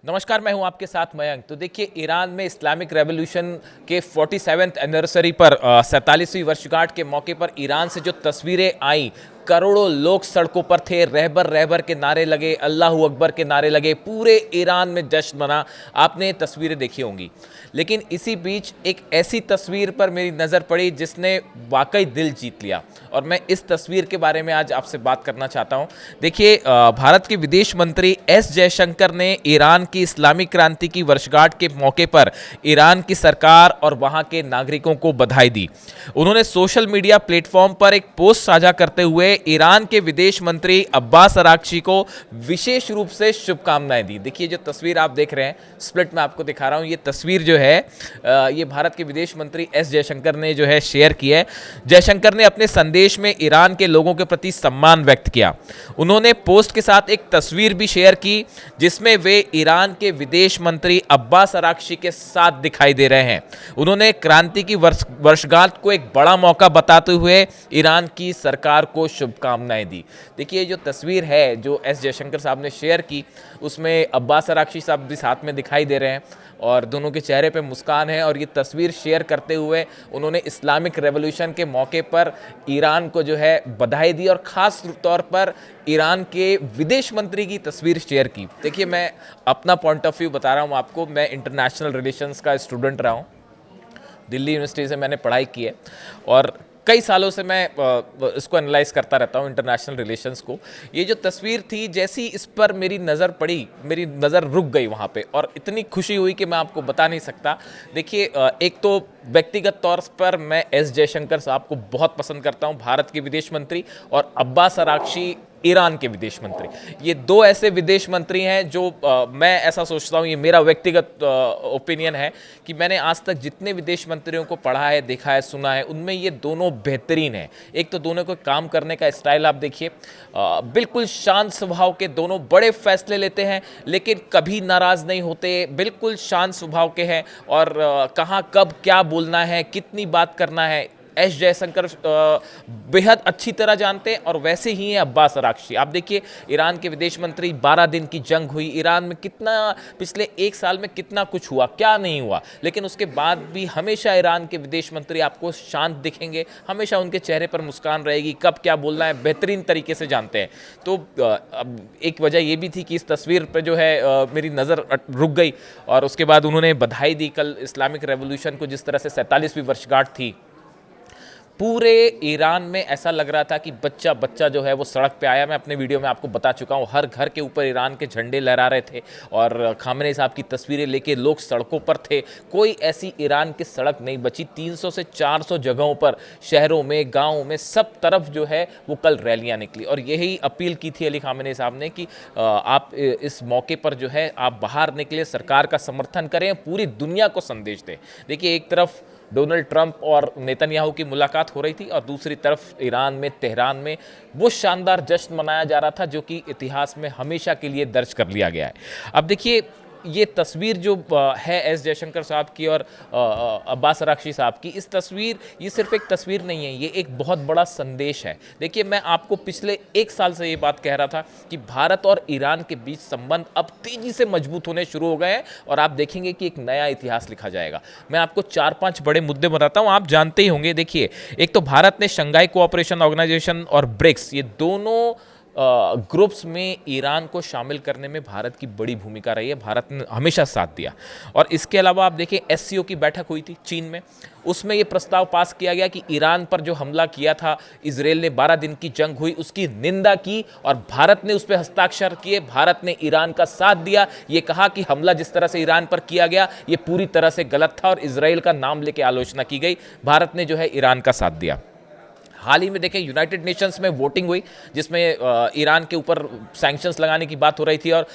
नमस्कार, मैं हूं आपके साथ मयंक। तो देखिए, ईरान में इस्लामिक रेवोल्यूशन के 47वें एनिवर्सरी पर 47वीं वर्षगांठ के मौके पर ईरान से जो तस्वीरें आई, करोड़ों लोग सड़कों पर थे, रहबर रहबर के नारे लगे, अल्लाहू अकबर के नारे लगे, पूरे ईरान में जश्न मना। आपने तस्वीरें देखी होंगी। लेकिन इसी बीच एक ऐसी तस्वीर पर मेरी नज़र पड़ी जिसने वाकई दिल जीत लिया, और मैं इस तस्वीर के बारे में आज आपसे बात करना चाहता हूं। देखिए, भारत के विदेश मंत्री एस जयशंकर ने ईरान की इस्लामिक क्रांति की वर्षगांठ के मौके पर ईरान की सरकार और वहां के नागरिकों को बधाई दी। उन्होंने सोशल मीडिया प्लेटफॉर्म पर एक पोस्ट साझा करते हुए ईरान के विदेश मंत्री अब्बास अराक्ची को विशेष रूप से शुभकामनाएं दी। देखिए, जो तस्वीर आप देख रहे हैं, स्प्लिट में आपको दिखा रहा हूं, ये तस्वीर जो है ये भारत के विदेश मंत्री एस जयशंकर ने जो है शेयर की है। जयशंकर ने अपने संदेश में ईरान के लोगों के प्रति सम्मान व्यक्त किया। उन्होंने पोस्ट के साथ एक तस्वीर भी शेयर की जिसमें वे ईरान के विदेश मंत्री अब्बास अराक्ची के साथ दिखाई दे रहे हैं। उन्होंने क्रांति की वर्षगांठ को एक बड़ा मौका बताते हुए ईरान की सरकार को शुभकामनाएं दी। देखिए, जो तस्वीर है जो एस जयशंकर साहब ने शेयर की, उसमें अब्बास अराक्ची साहब भी साथ में दिखाई दे रहे हैं और दोनों के चेहरे पे मुस्कान है। और ये तस्वीर शेयर करते हुए उन्होंने इस्लामिक रेवोल्यूशन के मौके पर ईरान को जो है बधाई दी और ख़ास तौर पर ईरान के विदेश मंत्री की तस्वीर शेयर की। देखिए, मैं अपना पॉइंट ऑफ व्यू बता रहा हूँ आपको। मैं इंटरनेशनल रिलेशंस का स्टूडेंट रहा हूँ, दिल्ली यूनिवर्सिटी से मैंने पढ़ाई की है और कई सालों से मैं इसको एनालाइज करता रहता हूँ, इंटरनेशनल रिलेशंस को। ये जो तस्वीर थी, जैसी इस पर मेरी नज़र पड़ी, मेरी नज़र रुक गई वहाँ पे, और इतनी खुशी हुई कि मैं आपको बता नहीं सकता। देखिए, एक तो व्यक्तिगत तौर पर मैं एस जयशंकर साहब को बहुत पसंद करता हूँ, भारत के विदेश मंत्री, और अब्बास अराक्ची ईरान के विदेश मंत्री। ये दो ऐसे विदेश मंत्री हैं जो मैं ऐसा सोचता हूँ, ये मेरा व्यक्तिगत ओपिनियन है कि मैंने आज तक जितने विदेश मंत्रियों को पढ़ा है, देखा है, सुना है, उनमें ये दोनों बेहतरीन हैं। एक तो दोनों को काम करने का स्टाइल आप देखिए, बिल्कुल शांत स्वभाव के, दोनों बड़े फैसले लेते हैं लेकिन कभी नाराज़ नहीं होते, बिल्कुल शांत स्वभाव के हैं। और कहाँ कब क्या बोलना है, कितनी बात करना है, एस जयशंकर बेहद अच्छी तरह जानते हैं। और वैसे ही हैं अब्बास अराक्ची। आप देखिए, ईरान के विदेश मंत्री, 12 दिन की जंग हुई ईरान में, कितना पिछले एक साल में कितना कुछ हुआ, क्या नहीं हुआ, लेकिन उसके बाद भी हमेशा ईरान के विदेश मंत्री आपको शांत दिखेंगे, हमेशा उनके चेहरे पर मुस्कान रहेगी, कब क्या बोलना है बेहतरीन तरीके से जानते हैं। तो अब एक वजह ये भी थी कि इस तस्वीर पर जो है मेरी नज़र रुक गई, और उसके बाद उन्होंने बधाई दी। कल इस्लामिक रेवोल्यूशन को जिस तरह से 47वीं वर्षगांठ थी, पूरे ईरान में ऐसा लग रहा था कि बच्चा बच्चा जो है वो सड़क पे आया। मैं अपने वीडियो में आपको बता चुका हूँ, हर घर के ऊपर ईरान के झंडे लहरा रहे थे और खामेनी साहब की तस्वीरें लेके लोग सड़कों पर थे। कोई ऐसी ईरान की सड़क नहीं बची। 300 से 400 जगहों पर, शहरों में, गाँव में, सब तरफ जो है वो कल रैलियाँ निकली, और यही अपील की थी अली खामेनी साहब ने कि आप इस मौके पर जो है आप बाहर निकले, सरकार का समर्थन करें, पूरी दुनिया को संदेश दें। देखिए, एक तरफ डोनाल्ड ट्रंप और नेतन्याहू की मुलाकात हो रही थी और दूसरी तरफ ईरान में, तेहरान में वो शानदार जश्न मनाया जा रहा था जो कि इतिहास में हमेशा के लिए दर्ज कर लिया गया है। अब देखिए, ये तस्वीर जो है एस जयशंकर साहब की और अब्बास अराक्ची साहब की, इस तस्वीर, ये सिर्फ एक तस्वीर नहीं है, ये एक बहुत बड़ा संदेश है। देखिए, मैं आपको पिछले एक साल से ये बात कह रहा था कि भारत और ईरान के बीच संबंध अब तेजी से मजबूत होने शुरू हो गए हैं और आप देखेंगे कि एक नया इतिहास लिखा जाएगा। मैं आपको 4-5 बड़े मुद्दे बताता हूँ, आप जानते ही होंगे। देखिए, एक तो भारत ने शंघाई कोऑपरेशन ऑर्गेनाइजेशन और ब्रिक्स, ये दोनों ग्रुप्स में ईरान को शामिल करने में भारत की बड़ी भूमिका रही है। भारत ने हमेशा साथ दिया। और इसके अलावा आप देखें, एससीओ की बैठक हुई थी चीन में, उसमें ये प्रस्ताव पास किया गया कि ईरान पर जो हमला किया था इजराइल ने, 12 दिन की जंग हुई, उसकी निंदा की और भारत ने उस पर हस्ताक्षर किए। भारत ने ईरान का साथ दिया, ये कहा कि हमला जिस तरह से ईरान पर किया गया ये पूरी तरह से गलत था, और इजराइल का नाम लेकर आलोचना की गई। भारत ने जो है ईरान का साथ दिया। हाल ही में देखें, यूनाइटेड नेशंस में वोटिंग हुई जिसमें ईरान के ऊपर सैंक्शंस लगाने की बात हो रही थी, और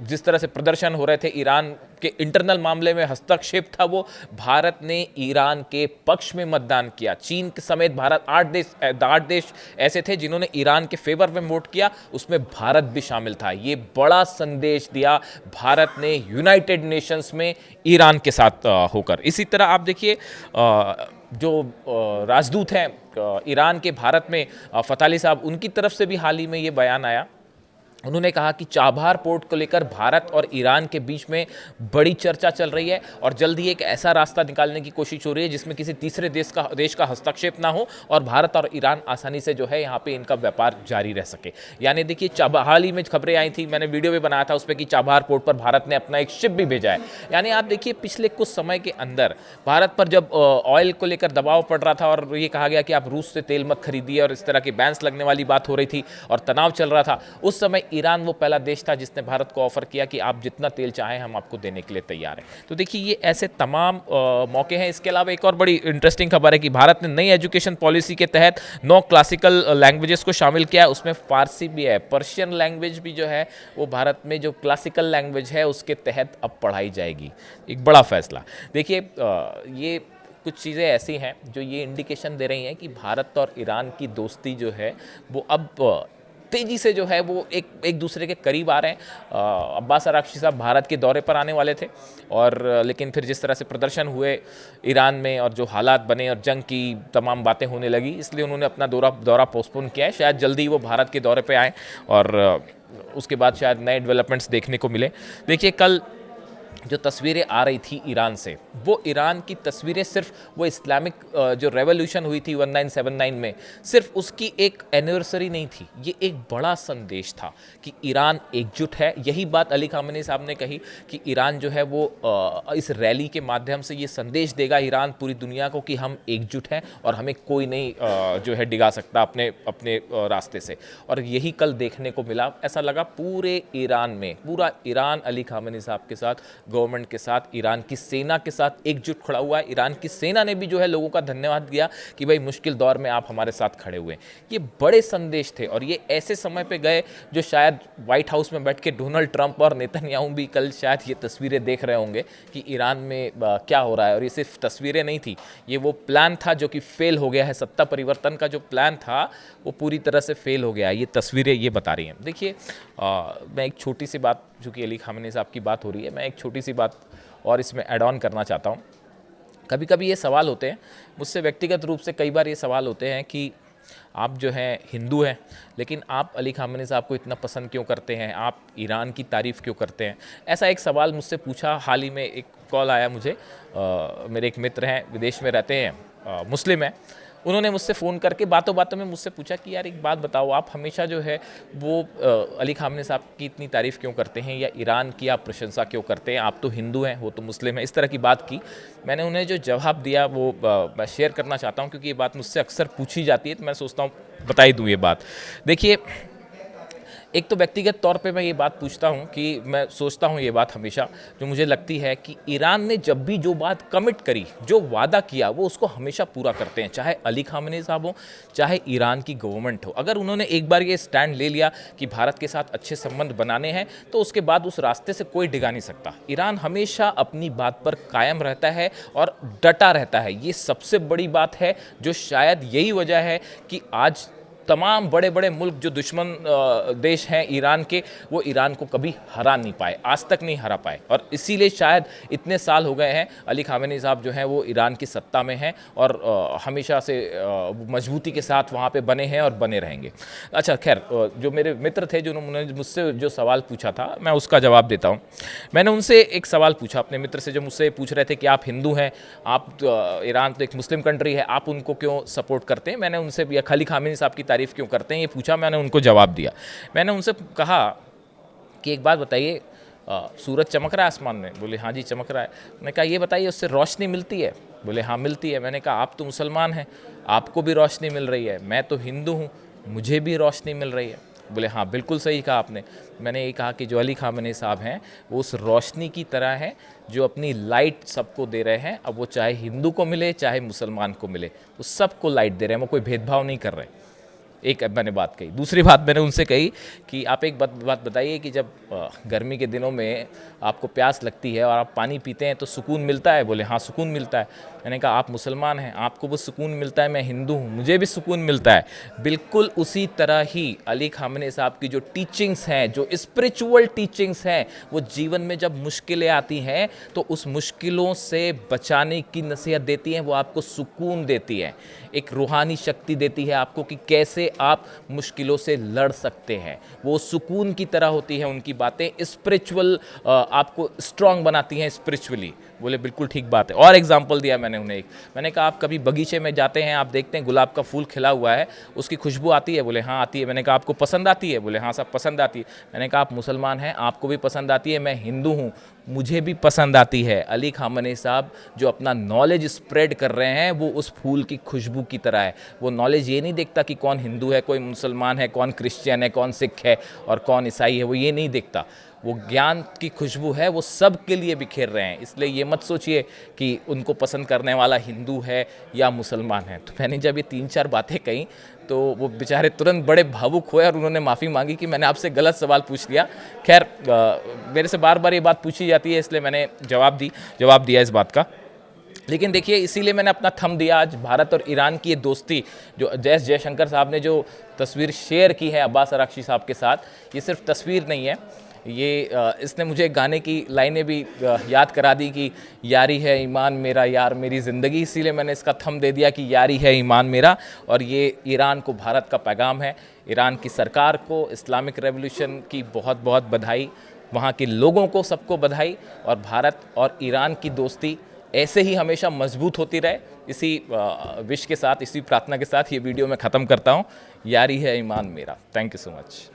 जिस तरह से प्रदर्शन हो रहे थे, ईरान के इंटरनल मामले में हस्तक्षेप था वो, भारत ने ईरान के पक्ष में मतदान किया। चीन के समेत भारत 8 देश ऐसे थे जिन्होंने ईरान के फेवर में वोट किया, उसमें भारत भी शामिल था। ये बड़ा संदेश दिया भारत ने यूनाइटेड नेशंस में ईरान के साथ होकर। इसी तरह आप देखिए, जो राजदूत हैं ईरान के भारत में, फ़ताली साहब, उनकी तरफ से भी हाल ही में ये बयान आया उन्होंने कहा कि चाबहार पोर्ट को लेकर भारत और ईरान के बीच में बड़ी चर्चा चल रही है और जल्द ही एक ऐसा रास्ता निकालने की कोशिश हो रही है जिसमें किसी तीसरे देश का हस्तक्षेप ना हो और भारत और ईरान आसानी से जो है यहाँ पे इनका व्यापार जारी रह सके। यानी देखिए हाल ही में खबरें आई थी, मैंने वीडियो भी बनाया था उसमें कि चाबहार पोर्ट पर भारत ने अपना एक शिप भी भेजा है। यानी आप देखिए पिछले कुछ समय के अंदर भारत पर जब ऑयल को लेकर दबाव पड़ रहा था और ये कहा गया कि आप रूस से तेल मत खरीदिए और इस तरह के बैन्स लगने वाली बात हो रही थी और तनाव चल रहा था, उस समय ईरान वो पहला देश था जिसने भारत को ऑफर किया कि आप जितना तेल चाहें हम आपको देने के लिए तैयार हैं। तो देखिए ये ऐसे तमाम मौके हैं। इसके अलावा एक और बड़ी इंटरेस्टिंग खबर है कि भारत ने नई एजुकेशन पॉलिसी के तहत 9 क्लासिकल लैंग्वेजेस को शामिल किया है, उसमें फारसी भी है, पर्शियन लैंग्वेज भी जो है वो भारत में जो क्लासिकल लैंग्वेज है उसके तहत अब पढ़ाई जाएगी। एक बड़ा फैसला। देखिए ये कुछ चीज़ें ऐसी हैं जो ये इंडिकेशन दे रही हैं कि भारत और ईरान की दोस्ती जो है वो अब तेज़ी से जो है वो एक दूसरे के करीब आ रहे हैं। अब्बास अराक्ची साहब भारत के दौरे पर आने वाले थे और लेकिन फिर जिस तरह से प्रदर्शन हुए ईरान में और जो हालात बने और जंग की तमाम बातें होने लगी, इसलिए उन्होंने अपना दौरा पोस्टपोन किया है। शायद जल्दी ही वो भारत के दौरे पे आए और उसके बाद शायद नए डेवलपमेंट्स देखने को मिले। देखिए कल जो तस्वीरें आ रही थी ईरान से, वो ईरान की तस्वीरें सिर्फ वो इस्लामिक जो रेवोल्यूशन हुई थी 1979 में, सिर्फ उसकी एक एनिवर्सरी नहीं थी, ये एक बड़ा संदेश था कि ईरान एकजुट है। यही बात अली खामेनी साहब ने कही कि ईरान जो है वो इस रैली के माध्यम से ये संदेश देगा ईरान पूरी दुनिया को कि हम एकजुट हैं और हमें कोई नहीं जो है डिगा सकता अपने अपने रास्ते से। और यही कल देखने को मिला। ऐसा लगा पूरे ईरान में, पूरा ईरान अली खामेनी साहब के साथ, गवर्नमेंट के साथ, ईरान की सेना के साथ एकजुट खड़ा हुआ है। ईरान की सेना ने भी जो है लोगों का धन्यवाद दिया कि भाई मुश्किल दौर में आप हमारे साथ खड़े हुए। ये बड़े संदेश थे और ये ऐसे समय पे गए जो शायद व्हाइट हाउस में बैठ के डोनाल्ड ट्रंप और नेतन्याहू भी कल शायद ये तस्वीरें देख रहे होंगे कि ईरान में क्या हो रहा है। और ये सिर्फ तस्वीरें नहीं थी, ये वो प्लान था जो कि फेल हो गया है। सत्ता परिवर्तन का जो प्लान था वो पूरी तरह से फेल हो गया है। ये तस्वीरें ये बता रही हैं। देखिए मैं एक छोटी सी बात, चूँकि अली खामेनी साहब की बात हो रही है, मैं एक छोटी सी बात और इसमें ऐड ऑन करना चाहता हूँ। कभी कभी ये सवाल होते हैं मुझसे व्यक्तिगत रूप से, कई बार ये सवाल होते हैं कि आप जो हैं हिंदू हैं लेकिन आप अली खामेनी साहब को इतना पसंद क्यों करते हैं, आप ईरान की तारीफ़ क्यों करते हैं। ऐसा एक सवाल मुझसे पूछा। हाल ही में एक कॉल आया मुझे, मेरे एक मित्र हैं, विदेश में रहते हैं, मुस्लिम हैं। उन्होंने मुझसे फ़ोन करके बातों बातों में मुझसे पूछा कि यार एक बात बताओ, आप हमेशा जो है वो अली खामेनी साहब की इतनी तारीफ़ क्यों करते हैं या ईरान की आप प्रशंसा क्यों करते हैं, आप तो हिंदू हैं, वो तो मुस्लिम है। इस तरह की बात की। मैंने उन्हें जो जवाब दिया वो मैं शेयर करना चाहता हूँ क्योंकि ये बात मुझसे अक्सर पूछी जाती है, तो मैं सोचता हूँ बता ही दूँ ये बात। देखिए एक तो व्यक्तिगत तौर पे मैं ये बात पूछता हूँ कि मैं सोचता हूँ ये बात हमेशा, जो मुझे लगती है कि ईरान ने जब भी जो बात कमिट करी, जो वादा किया, वो उसको हमेशा पूरा करते हैं, चाहे अली खामेनी साहब हो, चाहे ईरान की गवर्नमेंट हो। अगर उन्होंने एक बार ये स्टैंड ले लिया कि भारत के साथ अच्छे संबंध बनाने हैं, तो उसके बाद उस रास्ते से कोई डिगा नहीं सकता। ईरान हमेशा अपनी बात पर कायम रहता है और डटा रहता है। ये सबसे बड़ी बात है, जो शायद यही वजह है कि आज तमाम बड़े बड़े मुल्क जो दुश्मन देश हैं ईरान के, वो ईरान को कभी हरा नहीं पाए, आज तक नहीं हरा पाए। और इसीलिए शायद इतने साल हो गए हैं अली खामेनी साहब जो हैं वो ईरान की सत्ता में हैं और हमेशा से मजबूती के साथ वहाँ पे बने हैं और बने रहेंगे। अच्छा खैर, जो मेरे मित्र थे जिन्होंने मुझसे जो सवाल पूछा था, मैं उसका जवाब देता हूँ। मैंने उनसे एक सवाल पूछा, अपने मित्र से, जो मुझसे पूछ रहे थे कि आप हिंदू हैं, आप ईरान तो एक मुस्लिम कंट्री है, आप उनको क्यों सपोर्ट करते हैं, मैंने उनसे अली खामेनी साहब की तारीफ़ क्यों करते हैं ये पूछा। मैंने उनको जवाब दिया। मैंने उनसे कहा कि एक बात बताइए, सूरज चमक रहा है आसमान में? बोले हाँ जी चमक रहा है। मैंने कहा ये बताइए उससे रोशनी मिलती है? बोले हाँ मिलती है। मैंने कहा आप तो मुसलमान हैं, आपको भी रोशनी मिल रही है, मैं तो हिंदू हूँ, मुझे भी रोशनी मिल रही है। बोले हाँ बिल्कुल सही कहा आपने। मैंने ये कहा कि जो अली खामेनी साहब हैं वो उस रोशनी की तरह हैं जो अपनी लाइट सबको दे रहे हैं। अब वो चाहे हिंदू को मिले चाहे मुसलमान को मिले, वो सबको लाइट दे रहे हैं, वो कोई भेदभाव नहीं कर रहे। एक मैंने बात कही। दूसरी बात मैंने उनसे कही कि आप एक बात बताइए कि जब गर्मी के दिनों में आपको प्यास लगती है और आप पानी पीते हैं तो सुकून मिलता है? बोले हाँ सुकून मिलता है। मैंने कहा आप मुसलमान हैं, आपको वो सुकून मिलता है, मैं हिंदू हूँ, मुझे भी सुकून मिलता है। बिल्कुल उसी तरह ही अली खामेनी साहब की जो टीचिंग्स हैं, जो स्पिरिचुअल टीचिंग्स हैं, वो जीवन में जब मुश्किलें आती हैं तो उस मुश्किलों से बचाने की नसीहत देती हैं, वो आपको सुकून देती है, एक रूहानी शक्ति देती है आपको कि कैसे जिससे आप मुश्किलों से लड़ सकते हैं। वो सुकून की तरह होती है उनकी बातें, स्पिरिचुअल, आपको स्ट्रांग बनाती हैं स्पिरिचुअली। बोले बिल्कुल ठीक बात है। और एग्जाम्पल दिया मैंने उन्हें एक, मैंने कहा आप कभी बगीचे में जाते हैं, आप देखते हैं गुलाब का फूल खिला हुआ है, उसकी खुशबू आती है? बोले हाँ आती है। मैंने कहा आपको पसंद आती है? बोले हाँ सब पसंद आती है। मैंने कहा आप मुसलमान हैं, आपको भी पसंद आती है? मैं हिंदू हूँ, मुझे भी पसंद आती है। अली खामनेई साहब जो अपना नॉलेज स्प्रेड कर रहे हैं वो उस फूल की खुशबू की तरह है। वो नॉलेज ये नहीं देखता कि कौन हिंदू है, कोई मुसलमान है, कौन क्रिश्चियन है, कौन सिख है और कौन ईसाई है, वो ये नहीं देखता। वो ज्ञान की खुशबू है, वो सब के लिए बिखेर रहे हैं। इसलिए ये मत सोचिए कि उनको पसंद करने वाला हिंदू है या मुसलमान है। तो मैंने जब ये 3-4 बातें कही तो वो बेचारे तुरंत बड़े भावुक हुए और उन्होंने माफ़ी मांगी कि मैंने आपसे गलत सवाल पूछ लिया। खैर मेरे से बार बार ये बात पूछी जाती है, इसलिए मैंने जवाब दिया इस बात का। लेकिन देखिए, इसीलिए मैंने अपना थंब दिया आज भारत और ईरान की ये दोस्ती, जो जयशंकर साहब ने जो तस्वीर शेयर की है अब्बास अरागची साहब के साथ, ये सिर्फ तस्वीर नहीं है, ये इसने मुझे गाने की लाइनें भी याद करा दी कि यारी है ईमान मेरा यार मेरी ज़िंदगी। इसीलिए मैंने इसका थंब दे दिया कि यारी है ईमान मेरा। और ये ईरान को भारत का पैगाम है। ईरान की सरकार को इस्लामिक रेवोल्यूशन की बहुत बहुत बधाई, वहाँ के लोगों को सबको बधाई। और भारत और ईरान की दोस्ती ऐसे ही हमेशा मजबूत होती रहे। इसी विश के साथ, इसी प्रार्थना के साथ ये वीडियो मैं ख़त्म करता हूँ। यारी है ईमान मेरा। Thank you so much.